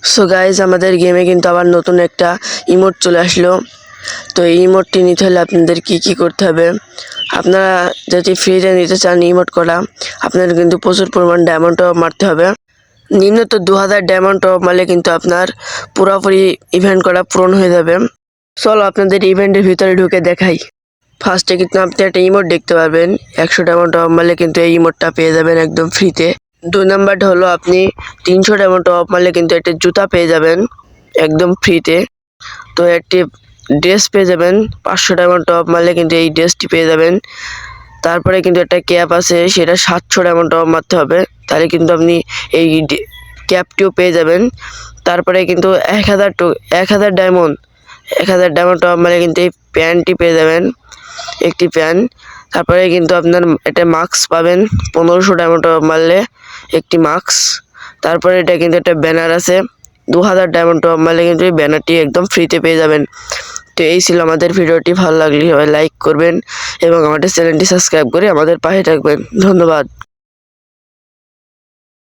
So guys আমাদের গেমে কিন্তু আবার নতুন একটা ইমোট চলে আসলো। তো এই ইমোটটি নিতে হলে আপনাদের কি করতে হবে, আপনারা যদি ফ্রিতে নিতে চান ইমোট করা, আপনাদের কিন্তু প্রচুর পরিমাণ ডায়মন্ড টপ মারতে হবে। নিম্নত 2000 ডায়মন্ড টপ মারলে কিন্তু আপনার পুরোপুরি ইভেন্ট করা পূরণ হয়ে যাবে। চলো আপনাদের ইভেন্টের ভিতরে ঢুকে দেখাই। ফার্স্টে কিন্তু আপনি একটা ইমোট দেখতে পারবেন, 100 ডায়মন্ড টপ মারলে কিন্তু এই ইমোটটা পেয়ে যাবেন একদম ফ্রিতে। 2 নাম্বারটা হলো আপনি 300 ডায়মন্ড টপ মারলে কিন্তু একটা জুতা পেয়ে যাবেন একদম ফ্রিতে। তো একটি ড্রেস পেয়ে যাবেন, 500 ডায়মন্ড টপ মারলে কিন্তু এই ড্রেসটি পেয়ে যাবেন। তারপরে কিন্তু একটা ক্যাপ আছে, সেটা 700 ডায়মন্ড টপ মারতে হবে, তাহলে কিন্তু আপনি এই ক্যাপটিও পেয়ে যাবেন। তারপরে কিন্তু 1000 ডায়মন্ড 1000 ডায়মন্ড টপ মারলে কিন্তু এই প্যান্টটি পেয়ে যাবেন, একটি প্যান্ট। তারপরে কিন্তু আপনার একটা মাস্ক পাবেন 1500 ডায়মন্ড টপ মারলে একটি মাস্ক। তারপরে এটা কিন্তু একটা ব্যানার আছে, 2000 ডায়মন্ড টপ মারলে কিন্তু এই ব্যানারটি একদম ফ্রিতে পেয়ে যাবেন। তো এই ছিল আমাদের ভিডিওটি, ভালো লাগলে সবাই লাইক করবেন এবং আমাদের চ্যানেলটি সাবস্ক্রাইব করে আমাদের পাশে থাকবেন। ধন্যবাদ।